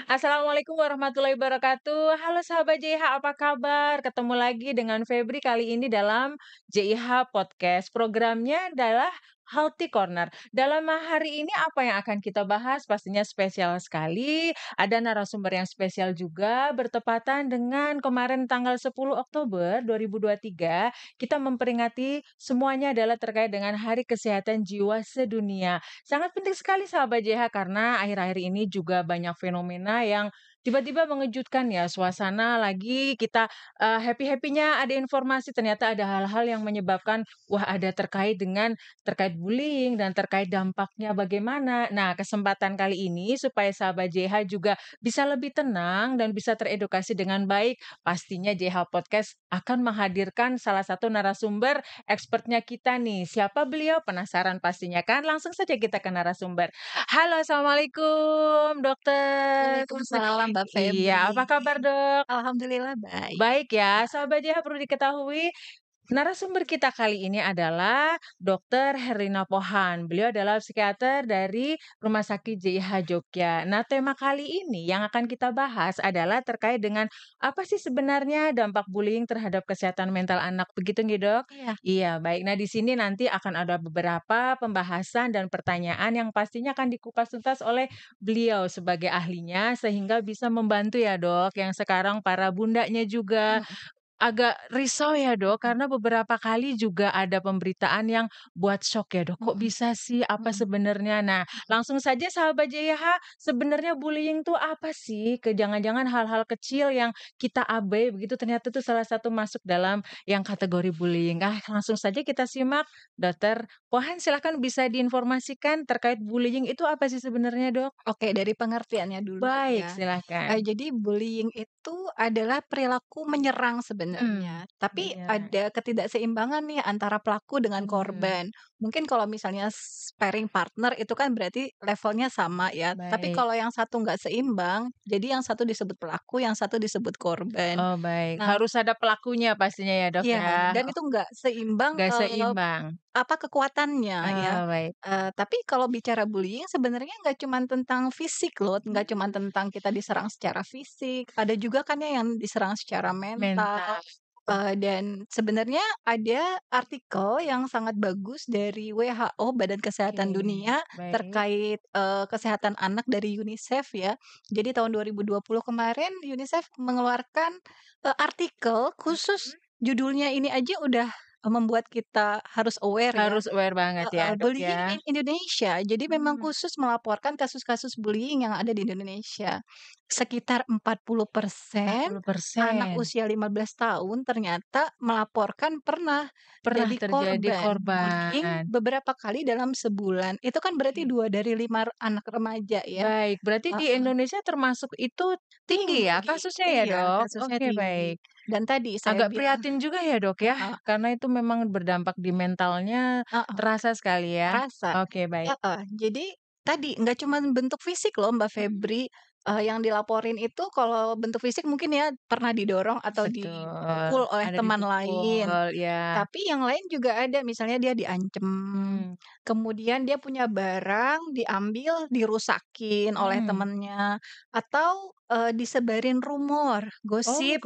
Assalamualaikum warahmatullahi wabarakatuh. Halo sahabat JIH, apa kabar? Ketemu lagi dengan Febri kali ini dalam JIH Podcast. Programnya adalah Healthy Corner. Dalam hari ini apa yang akan kita bahas? Pastinya spesial sekali. Ada narasumber yang spesial juga bertepatan dengan kemarin tanggal 10 Oktober 2023. Kita memperingati semuanya adalah terkait dengan Hari Kesehatan Jiwa Sedunia. Sangat penting sekali sahabat JH karena akhir-akhir ini juga banyak fenomena yang tiba-tiba mengejutkan ya. Suasana lagi kita happy-happynya ada informasi ternyata ada hal-hal yang menyebabkan wah ada terkait bullying dan terkait dampaknya bagaimana. Nah, kesempatan kali ini supaya sahabat JH juga bisa lebih tenang dan bisa teredukasi dengan baik, pastinya JH Podcast akan menghadirkan salah satu narasumber expertnya kita nih. Siapa beliau? Penasaran pastinya kan? Langsung saja kita ke narasumber. Halo, Assalamualaikum, dokter. Waalaikumsalam Mbak Iya, Febri. apa kabar dok? Alhamdulillah baik. Baik ya, sahabat JH perlu diketahui narasumber kita kali ini adalah Dr. Herlina Pohan. Beliau adalah psikiater dari Rumah Sakit JIH Jogja. Nah, tema kali ini yang akan kita bahas adalah terkait dengan apa sih sebenarnya dampak bullying terhadap kesehatan mental anak. Begitu nih, Dok? Iya, Iya, baik. Nah, di sini nanti akan ada beberapa pembahasan dan pertanyaan yang pastinya akan dikupas tuntas oleh beliau sebagai ahlinya sehingga bisa membantu ya, Dok, yang sekarang para bundanya juga mhm agak risau ya Dok, karena beberapa kali juga ada pemberitaan yang buat syok ya Dok, kok mhm bisa sih, apa mhm sebenarnya? Nah, mhm. langsung saja sahabat JH, sebenarnya bullying tuh apa sih? Jangan-jangan hal-hal kecil yang kita abai begitu ternyata tuh salah satu masuk dalam yang kategori bullying. Langsung saja kita simak. Dokter Pohan silahkan bisa diinformasikan terkait bullying itu apa sih sebenarnya Dok? Oke, dari pengertiannya dulu Baik, ya. silahkan. Jadi bullying itu adalah perilaku menyerang sebenarnya, tapi Menyerang. ada ketidakseimbangan nih antara pelaku dengan Mhm, korban. Mungkin kalau misalnya sparring partner itu kan berarti levelnya sama ya, tapi baik. kalau yang satu nggak seimbang, jadi yang satu disebut pelaku, yang satu disebut korban. Oh, baik. Nah, Harus ada pelakunya pastinya ya, Dok, iya, ya? dan Oh, itu nggak seimbang, nggak seimbang. kekuatannya ya. Oh, baik. Tapi kalau bicara bullying sebenarnya nggak cuman tentang fisik loh, nggak cuman Mmm, tentang kita diserang secara fisik, ada juga kan ya yang diserang secara mental. mental. Dan sebenarnya ada artikel yang sangat bagus dari WHO, Badan Oke, Kesehatan Dunia, baik. terkait, kesehatan anak dari UNICEF ya. Jadi tahun 2020 kemarin UNICEF mengeluarkan, artikel khusus Mhm. judulnya ini aja udah, membuat kita harus aware ya. Harus aware banget ya, Heeh, Dok, bullying ya? in Indonesia. Jadi memang Mmm, khusus melaporkan kasus-kasus bullying yang ada di Indonesia. Sekitar 40% anak 40% usia 15 tahun ternyata melaporkan pernah pernah jadi terjadi korban bullying korban. beberapa kali dalam sebulan. Itu kan berarti Oke. 2 dari 5 anak remaja ya. Baik, berarti di Heeh, Indonesia termasuk itu tinggi ya tinggi. kasusnya ya, Iya, Dok? kasusnya Oke, tinggi. baik. Dan tadi saya Agak bilang prihatin juga ya, Dok, ya? heeh Karena itu memang berdampak di mentalnya heeh. terasa sekali ya? Terasa, Oke, baik. heeh. Jadi tadi nggak cuman bentuk fisik loh Mbak Mhm. Febri, yang dilaporin itu kalau bentuk fisik mungkin ya pernah didorong atau Betul, dipukul oleh ada teman lain. dipukul, ya. Tapi yang lain juga ada, misalnya dia diancam, Mmm, kemudian dia punya barang diambil, dirusakin oleh mhm. temennya, atau, disebarin rumor, Oh, gosip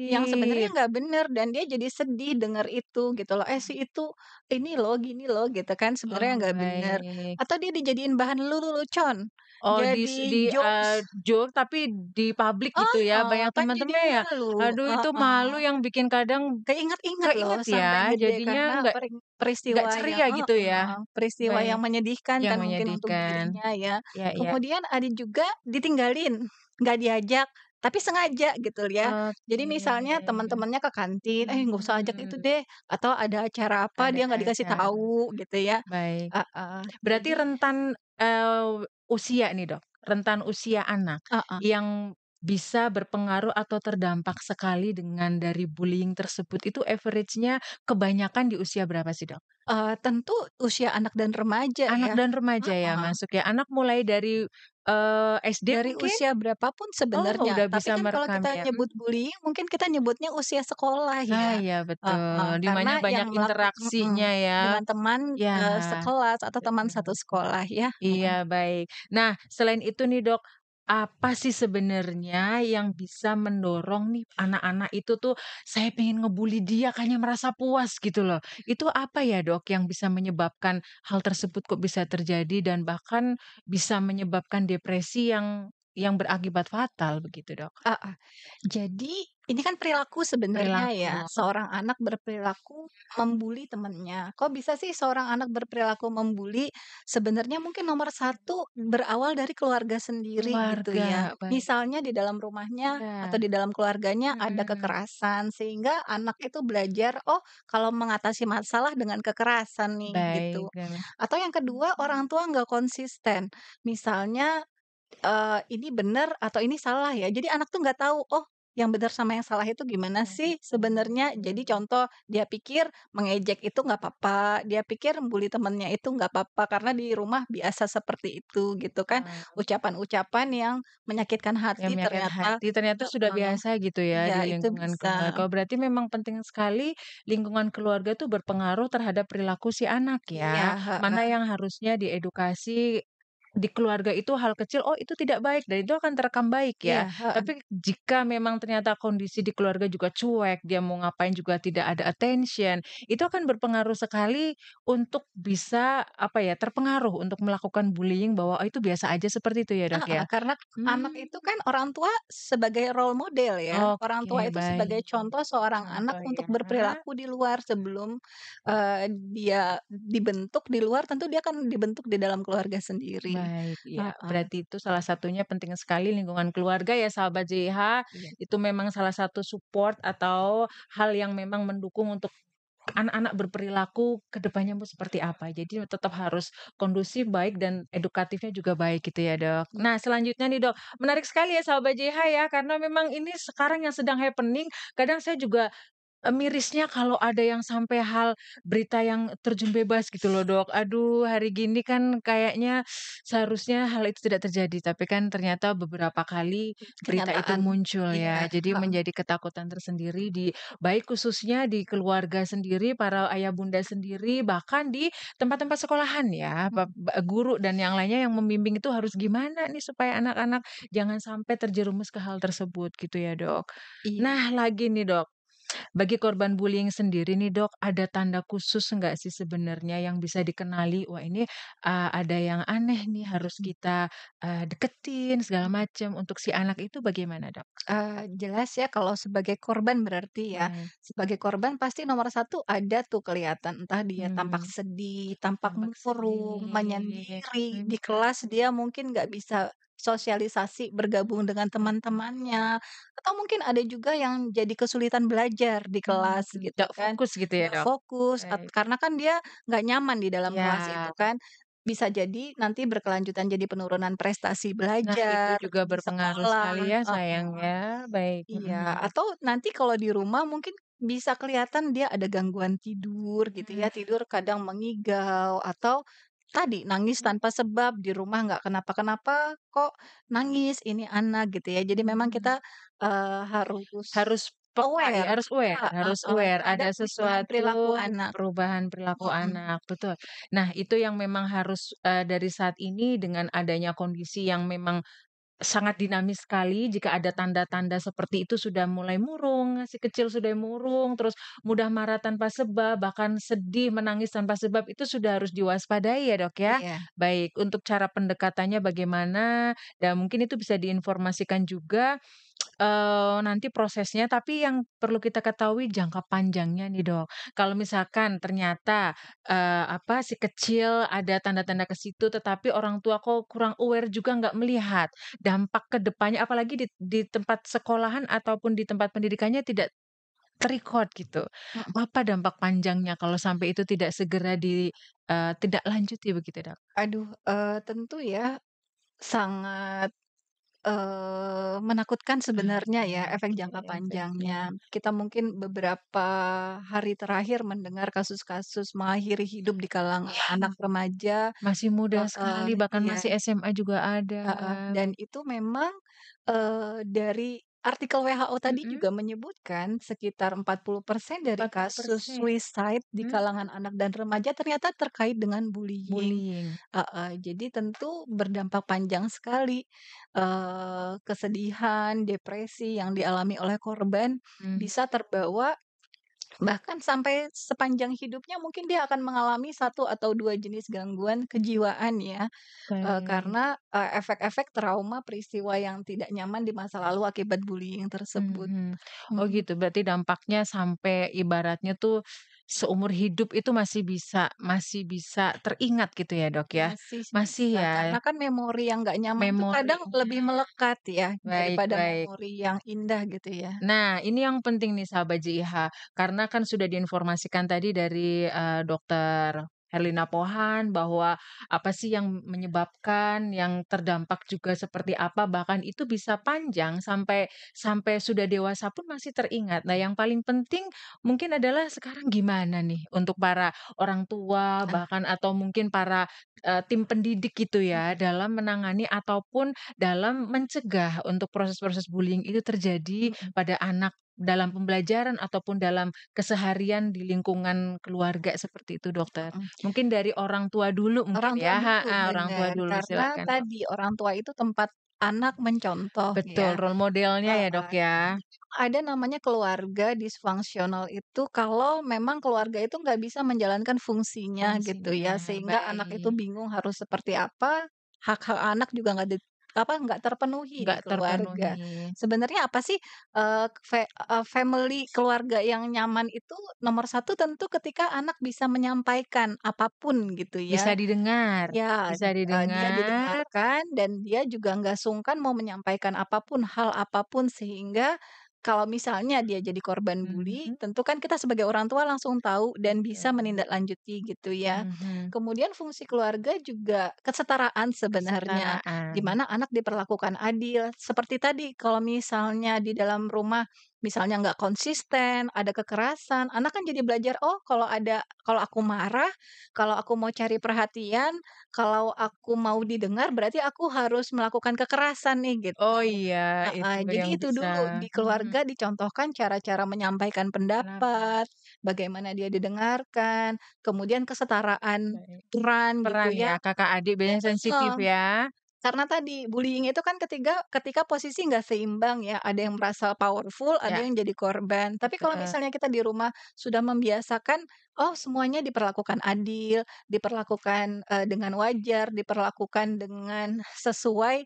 yang sebenarnya gosip. nggak bener dan dia jadi sedih denger itu gitu loh, "Si itu ini loh, gini loh," gitu kan, sebenarnya Oh, nggak bener. baik. Atau dia dijadiin bahan lelucon, Oh, jadi jokes joke tapi di publik gitu ya, heeh, banyak kan jadi teman-teman ya? malu Aduh itu malu heeh. yang bikin kadang Keinget-inget loh keinget ya, sampai gede jadinya karena nggak peristiwa yang ceria gitu ya? peristiwa yang Baik, menyedihkan yang kan mungkin untuk menyedihkan. dirinya ya. Iya, iya. Kemudian ada juga ditinggalin, nggak diajak, tapi sengaja gitu ya. Jadi Oke. misalnya teman-temannya ke kantin, "Eh nggak usah ajak itu Mhm. deh," atau ada acara apa Ada dia nggak dikasih acara, tahu gitu ya. baik. Heeh, Berarti jadi rentan, usia nih, Dok, rentan usia anak heeh. yang bisa berpengaruh atau terdampak sekali dengan dari bullying tersebut itu average-nya kebanyakan di usia berapa sih, Dok? Tentu usia anak dan remaja Anak ya. dan remaja ya Heeh. masuk ya? Anak mulai dari, SD Dari mungkin? usia berapapun Oh, sebenarnya, udah tapi bisa kan kalau merekam kita ya? nyebut bullying mungkin kita nyebutnya usia sekolah ya, Iya betul, heeh, di mana karena banyak yang interaksinya ya. dengan teman, Ya, sekelas atau teman betul. satu sekolah ya, Iya, baik. Nah, selain itu nih, Dok, Apa sih sebenarnya yang bisa mendorong nih anak-anak itu tuh, saya pengen ngebully dia kayaknya merasa puas gitu loh. Itu apa ya Dok yang bisa menyebabkan hal tersebut kok bisa terjadi dan bahkan bisa menyebabkan depresi yang berakibat fatal begitu Dok? Heeh. Jadi, ini kan perilaku sebenarnya Perilaku, ya, seorang anak berperilaku membuli temannya. Kok bisa sih seorang anak berperilaku membuli? Sebenarnya mungkin nomor satu berawal dari keluarga sendiri gitu ya. keluarga, baik. Misalnya di dalam rumahnya atau Iya, di dalam keluarganya ada mhm, kekerasan, sehingga anak itu belajar, oh kalau mengatasi masalah dengan kekerasan nih baik, gitu. Atau yang kedua, orang tua nggak konsisten. Misalnya ini bener atau ini salah ya. Jadi anak tuh nggak tahu, oh yang benar sama yang salah itu gimana nah sih itu, sebenarnya. Jadi contoh, dia pikir mengejek itu nggak apa-apa, dia pikir bully temennya itu nggak apa-apa karena di rumah biasa seperti itu gitu kan. eee, Ucapan-ucapan yang menyakitkan yang hati menyakitkan ternyata hati ternyata sudah heeh, biasa gitu ya iya di itu lingkungan bisa. keluarga. Oh, berarti memang penting sekali lingkungan keluarga tuh berpengaruh terhadap perilaku si anak Iya, ya. Mana heeh, yang harusnya diedukasi di keluarga itu hal kecil, oh itu tidak baik dan itu akan terekam baik ya. iya, heeh. Tapi jika memang ternyata kondisi di keluarga juga cuek, dia mau ngapain juga tidak ada attention, itu akan berpengaruh sekali untuk bisa apa ya, terpengaruh untuk melakukan bullying bahwa, oh itu biasa aja seperti itu ya, Dok, Heeh, ya? karena anak Mmm. itu kan orang tua sebagai role model ya. Orang Oke, tua itu baik. sebagai contoh seorang anak Contoh untuk ya. berperilaku di luar sebelum, dia dibentuk di luar, tentu dia akan dibentuk di dalam keluarga sendiri. Baik, iya. Heeh, Berarti itu salah satunya penting sekali lingkungan keluarga ya, sahabat JH. iya, Itu memang salah satu support atau hal yang memang mendukung untuk anak-anak berperilaku ke depannya mau seperti apa. Jadi tetap harus kondusif, baik, dan edukatifnya juga baik gitu ya, Dok. iya, Nah, selanjutnya nih, Dok, menarik sekali ya sahabat JH ya, karena memang ini sekarang yang sedang happening, kadang saya juga mirisnya kalau ada yang sampai hal berita yang terjun bebas gitu loh, Dok. Aduh, hari gini kan kayaknya seharusnya hal itu tidak terjadi, tapi kan ternyata beberapa kali berita itu kenyataan. muncul Iya, ya. Jadi heeh, menjadi ketakutan tersendiri di baik khususnya di keluarga sendiri, para ayah bunda sendiri, bahkan di tempat-tempat sekolahan ya, mhm, guru dan yang lainnya yang membimbing itu harus gimana nih supaya anak-anak jangan sampai terjerumus ke hal tersebut gitu ya, Dok. iya. Nah, lagi nih, Dok. Bagi korban bullying sendiri nih Dok, ada tanda khusus nggak sih sebenarnya yang bisa dikenali, wah ini, ada yang aneh nih harus Mhm, kita, deketin segala mhm. macam, untuk si anak itu bagaimana Dok? Jelas ya kalau sebagai korban berarti ya, Baik, sebagai korban pasti nomor satu ada tuh kelihatan, entah dia tampak mmm, sedih, tampak tampak murung, sedih, menyendiri, di mhm, kelas dia mungkin nggak bisa sosialisasi, bergabung dengan teman-temannya, atau mungkin ada juga yang jadi kesulitan belajar di kelas gitu nggak kan, fokus gitu ya nggak Dok? fokus, Baik, karena kan dia nggak nyaman di dalam kelas itu iya. kan. Bisa jadi nanti berkelanjutan jadi penurunan prestasi Nah itu belajar juga di berpengaruh sekali sekolah ya heeh. sayangnya, baik, Iya, mhm. atau nanti kalau di rumah mungkin bisa kelihatan dia ada gangguan tidur gitu ya, Mmm, tidur kadang mengigau atau tadi nangis tanpa sebab, di rumah nggak kenapa-kenapa kok nangis ini anak gitu ya. Jadi memang kita, mhm. harus Harus peka ya, aware harus heeh, aware, terhadap ada perubahan perilaku sesuatu anak. perubahan perilaku Mhm, anak, betul. Nah, itu yang memang harus, dari saat ini dengan adanya kondisi yang memang sangat dinamis sekali, jika ada tanda-tanda seperti itu sudah mulai murung, si kecil sudah murung, terus mudah marah tanpa sebab, bahkan sedih, menangis tanpa sebab, itu sudah harus diwaspadai ya, Dok, ya? iya, Baik, untuk cara pendekatannya bagaimana, dan mungkin itu bisa diinformasikan juga nanti prosesnya, tapi yang perlu kita ketahui jangka panjangnya nih, Dok. Kalau misalkan ternyata, apa, si kecil ada tanda-tanda ke situ, tetapi orang tua kok kurang aware juga nggak melihat dampak ke depannya, apalagi di tempat sekolahan ataupun di tempat pendidikannya tidak gitu. mhm. Apa dampak panjangnya kalau sampai itu tidak segera tidak lanjuti begitu, Dok? Aduh, tentu ya sangat menakutkan sebenarnya ya efek Oke, jangka efeknya panjangnya. Kita mungkin beberapa hari terakhir mendengar kasus-kasus mengakhiri hidup di kalangan iya. anak remaja Masih muda heeh, sekali, bahkan iya, masih SMA juga ada. heeh, dan itu memang, dari artikel WHO tadi Mhm, juga menyebutkan sekitar 40% dari kasus 40%. suicide di Mhm, kalangan anak dan remaja ternyata terkait dengan bullying. bullying. Heeh, jadi tentu berdampak panjang sekali, kesedihan, depresi yang dialami oleh korban Mhm, bisa terbawa bahkan sampai sepanjang hidupnya mungkin dia akan mengalami satu atau 2 jenis gangguan kejiwaan ya, baik. karena, efek-efek trauma peristiwa yang tidak nyaman di masa lalu akibat bullying tersebut. Mhm. Oh Mhm. gitu, berarti dampaknya sampai ibaratnya tuh seumur hidup itu masih bisa teringat gitu ya, Dok, ya? Masih Masih bisa, ya, karena kan memori yang nggak nyaman tuh kadang memorinya. lebih melekat ya, Baik daripada baik. memori yang indah gitu ya. Nah, ini yang penting nih sahabat JIH, karena kan sudah diinformasikan tadi dari, Dokter Herlina Pohan bahwa apa sih yang menyebabkan, yang terdampak juga seperti apa, bahkan itu bisa panjang sampai sampai sudah dewasa pun masih teringat. Nah, yang paling penting mungkin adalah sekarang gimana nih untuk para orang tua Nah, bahkan atau mungkin para, tim pendidik gitu ya, mhm dalam menangani ataupun dalam mencegah untuk proses-proses bullying itu terjadi mhm pada anak dalam pembelajaran ataupun dalam keseharian di lingkungan keluarga seperti itu, Dokter. mhm. Mungkin dari orang tua dulu mungkin Orang tua ya dulu, heeh, orang tua bener, dulu karena silakan, Dok. tadi orang tua itu tempat anak mencontoh Betul, ya. role modelnya ya, Dok, Heeh, ya. ada namanya keluarga disfungsional itu kalau memang keluarga itu nggak bisa menjalankan fungsinya gitu ya, Fungsinya, sehingga anak itu baik, bingung harus seperti apa, hak-hak anak juga nggak terpenuhi di nggak keluarga. terpenuhi. Sebenarnya apa sih, family keluarga yang nyaman itu nomor satu tentu ketika anak bisa menyampaikan apapun gitu Bisa ya. didengar Ya, bisa dia didengar, didengarkan dan dia juga nggak sungkan mau menyampaikan apapun, hal apapun sehingga kalau misalnya dia jadi korban bully, mhm, tentu kan kita sebagai orang tua langsung tahu dan bisa betul, menindaklanjuti gitu ya. mhm, Kemudian fungsi keluarga juga kesetaraan sebenarnya, di kesetaraan, mana anak diperlakukan adil. Seperti tadi kalau misalnya di dalam rumah misalnya nggak konsisten, ada kekerasan, anak kan jadi belajar, "Oh kalau aku marah, kalau aku mau cari perhatian, kalau aku mau didengar berarti aku harus melakukan kekerasan nih gitu." oh iya itu Heeh, jadi yang itu bisa dulu di mhm, keluarga dicontohkan cara-cara menyampaikan kenapa? pendapat, bagaimana dia didengarkan, kemudian kesetaraan Baik. peran gitu Peran ya, ya. kakak adik biasanya sensitif Heeh. ya? Karena tadi, bullying itu kan ketika posisi nggak seimbang ya, ada yang merasa powerful, ada Ya, yang jadi korban. Tapi kalau betul. misalnya kita di rumah sudah membiasakan, oh semuanya diperlakukan adil, diperlakukan, dengan wajar, diperlakukan dengan sesuai,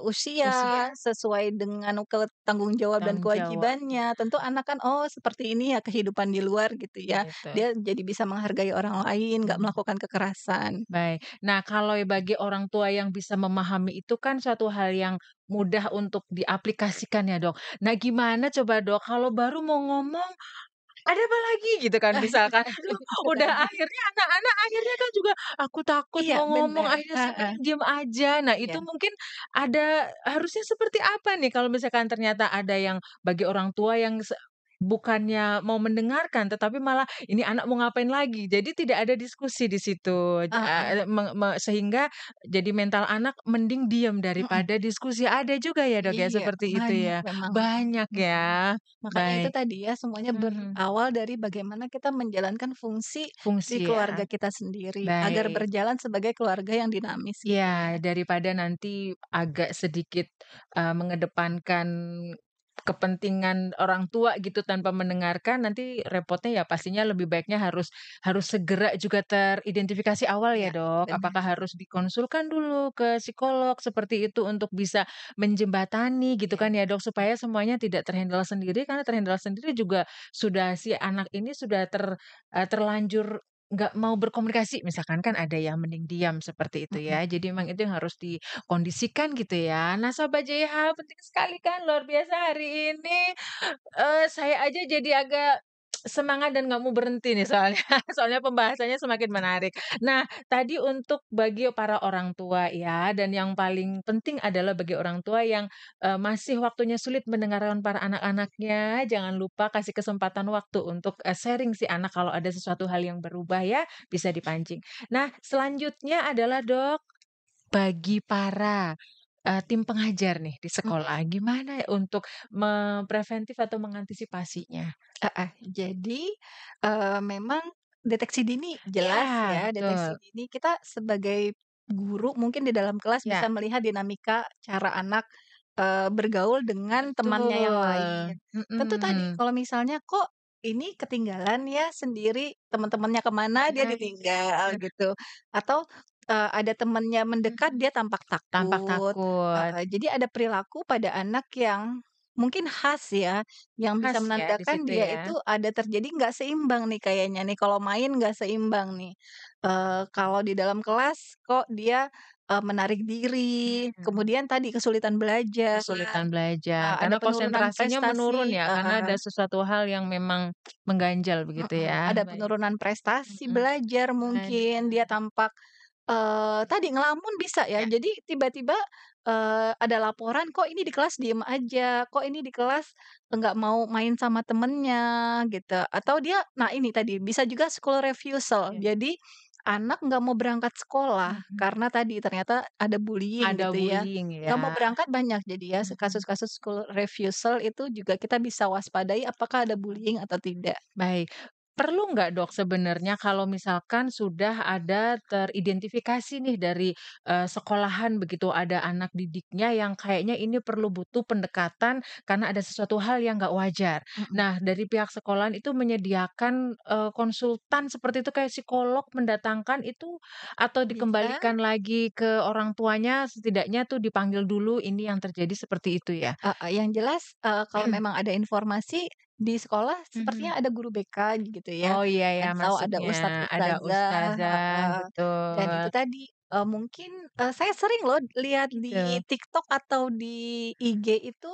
Usia, usia, sesuai dengan tanggung jawab dan tanggung jawab, kewajibannya. Tentu anak kan, oh seperti ini ya kehidupan di luar gitu ya. gitu. Dia jadi bisa menghargai orang lain, nggak Mhm, melakukan kekerasan. baik. Nah, kalau bagi orang tua yang bisa memahami itu kan suatu hal yang mudah untuk diaplikasikan ya, Dok. Nah, gimana coba, Dok, kalau baru mau ngomong, "Ada apa lagi?" Gitu kan misalkan. Aduh, Itu udah tadi. akhirnya anak-anak akhirnya kan juga, "Aku takut Iya mau ngomong," bener, akhirnya heeh, semuanya diem aja. Nah, itu iya, mungkin harusnya seperti apa nih kalau misalkan ternyata ada yang bagi orang tua yang bukannya mau mendengarkan, tetapi malah, "Ini anak mau ngapain lagi?" Jadi tidak ada diskusi di situ, heeh, sehingga jadi mental anak mending diem mhm, daripada diskusi. Ada juga ya, Dok, ya, iya seperti itu banyak ya? memang, Banyak mhm. ya? Makanya itu Baik. tadi ya semuanya Mhm. berawal dari bagaimana kita menjalankan fungsi di Fungsi keluarga ya? kita sendiri, agar Baik. berjalan sebagai keluarga yang dinamis gitu ya. Iya, daripada nanti agak sedikit, mengedepankan kepentingan orang tua gitu tanpa mendengarkan, nanti repotnya ya pastinya lebih baiknya harus harus segera juga teridentifikasi awal ya, Iya, Dok. benar, Apakah harus dikonsulkan dulu ke psikolog seperti itu untuk bisa menjembatani gitu iya, kan ya, Dok, mhm, supaya semuanya tidak terhandle sendiri, karena terhandle sendiri juga sudah si anak ini sudah terlanjur nggak mau berkomunikasi misalkan, kan ada yang mending diam seperti itu mhm. ya. Jadi memang itu yang harus dikondisikan gitu ya. Nah, Sobat JH penting sekali kan, luar biasa hari ini, saya aja jadi agak semangat dan nggak mau berhenti nih soalnya soalnya pembahasannya semakin menarik. Nah, tadi untuk bagi para orang tua ya, dan yang paling penting adalah bagi orang tua yang, masih waktunya sulit mendengarkan para anak-anaknya, jangan lupa kasih kesempatan waktu untuk, sharing si anak kalau ada sesuatu hal yang berubah ya, bisa dipancing. Nah, selanjutnya adalah Dok, bagi para tim pengajar nih di Mhm. sekolah, gimana ya untuk preventif atau mengantisipasinya? Heeh. Jadi, memang deteksi dini jelas Iya, ya, deteksi betul. dini kita sebagai guru mungkin di dalam kelas Ya, bisa melihat dinamika cara anak, bergaul dengan temannya yang betul. lain. Tentu tadi Mhm. kalau misalnya, "Kok ini ketinggalan ya sendiri, teman-temannya kemana dia Nah, ditinggal," gitu. Atau, ada temannya mendekat mhm, dia tampak tampak takut. takut. Heeh, jadi ada perilaku pada anak yang mungkin khas ya, yang bisa Khas ya di menandakan situ dia ya? itu ada terjadi nggak seimbang nih kayaknya nih, kalau main nggak seimbang nih. Kalau di dalam kelas kok dia, menarik diri, Mmm, kemudian tadi kesulitan belajar, kesulitan belajar ada karena penurunan konsentrasinya menurun prestasi ya, karena heeh, ada sesuatu hal yang memang mengganjal begitu ya? ada Baik, penurunan prestasi mhm, belajar mungkin, belajar. dia tampak tadi ngelamun bisa ya. Ya, Jadi tiba-tiba, ada laporan, "Kok ini di kelas diem aja? Kok ini di kelas nggak mau main sama temennya?" Gitu. Atau dia nah ini tadi, bisa juga school refusal. ya, Jadi anak nggak mau berangkat sekolah mhm. karena tadi ternyata ada bullying Ada gitu ya. bullying Nggak mau ya? berangkat banyak jadi ya, Mhm, kasus-kasus school refusal itu juga kita bisa waspadai apakah ada bullying atau tidak. baik. Perlu nggak Dok sebenarnya kalau misalkan sudah ada teridentifikasi nih dari, sekolahan begitu, ada anak didiknya yang kayaknya ini perlu butuh pendekatan karena ada sesuatu hal yang nggak wajar. Mhm. Nah, dari pihak sekolahan itu menyediakan, konsultan seperti itu kayak psikolog mendatangkan itu atau Bisa. dikembalikan lagi ke orang tuanya setidaknya tuh dipanggil dulu ini yang terjadi seperti itu ya? Heeh, yang jelas, kalau memang ada informasi di sekolah Mhm. sepertinya ada guru BK gitu ya, Oh iya ya atau ada masuknya, ustadz ada ustazah ustazah, heeh, dan betul, itu tadi, mungkin, saya sering loh lihat di betul. TikTok atau di IG itu,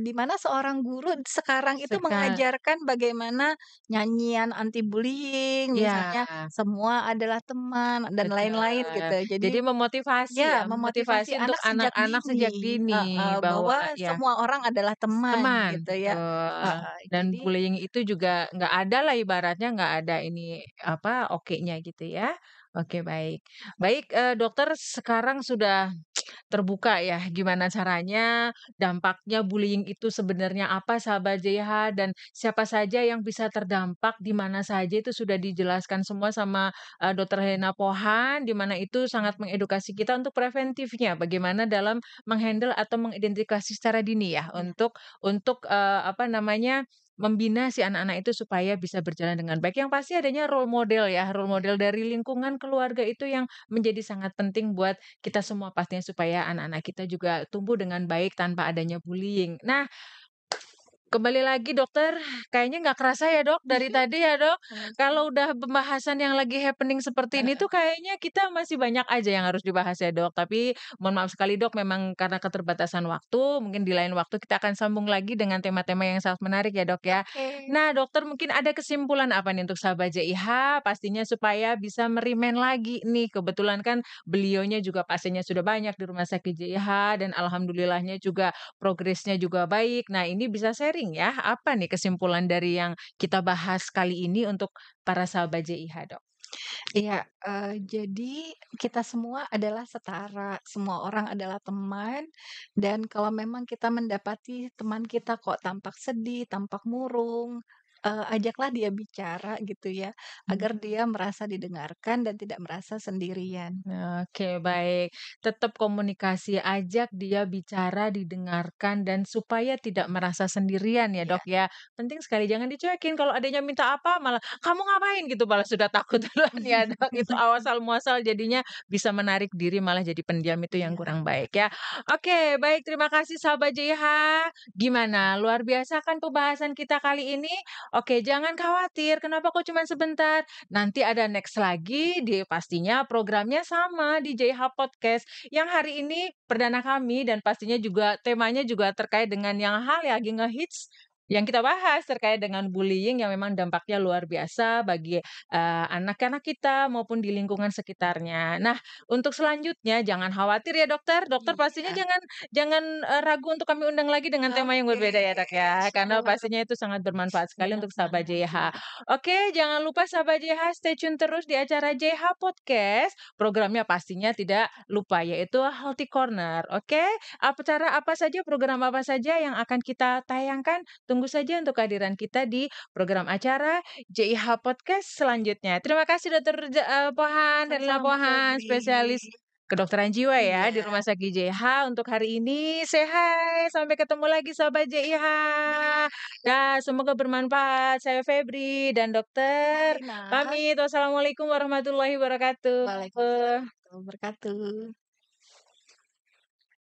di mana seorang guru sekarang itu Seka mengajarkan bagaimana nyanyian anti bullying, ya, misalnya "Semua adalah teman" dan betul. lain-lain gitu. Jadi Jadi memotivasi ya, ya, memotivasi memotivasi untuk anak sejak anak-anak sejak dini, dini bahwa bahwa ya semua orang adalah teman teman, gitu ya, betul. heeh, Dan jadi bullying itu juga nggak ada lah ibaratnya nggak ada ini, apa, okenya gitu ya. Oke baik. Baik, dokter sekarang sudah terbuka ya, gimana caranya, dampaknya bullying itu sebenarnya apa sahabat JH, dan siapa saja yang bisa terdampak, di mana saja itu sudah dijelaskan semua sama, Dokter Herlina Pohan, di mana itu sangat mengedukasi kita untuk preventifnya, bagaimana dalam atau mengidentifikasi secara dini ya, ya, apa namanya, membina si anak-anak itu supaya bisa berjalan dengan baik. Yang pasti adanya role model ya, role iya. model dari lingkungan keluarga itu yang menjadi sangat penting buat kita semua pastinya supaya anak-anak kita juga tumbuh dengan baik tanpa adanya bullying. Nah, kembali lagi dokter, kayaknya nggak kerasa ya Dok, dari tadi ya Dok, Oke, kalau udah pembahasan yang lagi happening seperti ini tuh heeh, kayaknya kita masih banyak aja yang harus dibahas ya Dok. Tapi mohon maaf sekali Dok, memang karena keterbatasan waktu, mungkin di lain waktu kita akan sambung lagi dengan tema-tema yang sangat menarik ya Dok ya. oke. Nah dokter mungkin ada kesimpulan apa nih untuk sahabat JIH, pastinya supaya bisa merimen lagi nih, kebetulan kan beliaunya juga pasiennya sudah banyak di rumah sakit JIH dan alhamdulillahnya juga progresnya juga baik. Nah, ini bisa sharing ya, apa nih kesimpulan dari yang kita bahas kali ini untuk para sahabat JIH, Dok? Iya, jadi kita semua adalah setara, semua orang adalah teman, dan kalau memang kita mendapati teman kita kok tampak sedih, tampak murung, ajaklah dia bicara gitu ya, agar Mhm. dia merasa didengarkan dan tidak merasa sendirian. Oke, baik. Tetap komunikasi, ajak dia bicara, didengarkan, dan supaya tidak merasa sendirian ya, Iya. Dok, ya. Penting sekali, jangan dicuekin. Kalau adanya minta apa, malah, "Kamu ngapain?" gitu, malah sudah takut duluan ya, Dok. Itu awasal muasal jadinya bisa menarik diri, malah jadi pendiam, itu yang Iya. kurang baik ya. Oke, baik. Terima kasih sahabat JH. Gimana, luar biasa kan pembahasan kita kali ini? Oke, jangan khawatir, kenapa kok cuma sebentar? Nanti ada next lagi di pastinya programnya sama di JH Podcast yang hari ini perdana kami dan pastinya juga temanya juga terkait dengan yang hal yang lagi ngehits yang kita bahas terkait dengan bullying yang memang dampaknya luar biasa bagi, anak-anak kita maupun di lingkungan sekitarnya. Nah, untuk selanjutnya jangan khawatir ya dokter, dokter pastinya Iya. jangan jangan, ragu untuk kami undang lagi dengan tema yang Oke, berbeda ya Dok ya, karena siap pastinya itu sangat bermanfaat sekali siap untuk sahabat banget, JH. iya. Oke, jangan lupa sahabat JH stay tune terus di acara JH Podcast, programnya pastinya tidak lupa yaitu Healthy Corner, oke? Apa saja, program apa saja yang akan kita tayangkan, tunggu saja untuk kehadiran kita di program acara JIH Podcast selanjutnya. Terima kasih Dokter Pohan, Herlina Sama-sama Pohan, Febri. spesialis kedokteran jiwa ya di Iya, Rumah Sakit JIH untuk hari ini. Say hi, sampai ketemu lagi sahabat JIH. iya, Nah, semoga bermanfaat. Saya Febri dan dokter Herlina. pamit. Wassalamualaikum warahmatullahi wabarakatuh. Waalaikumsalam warahmatullahi wabarakatuh.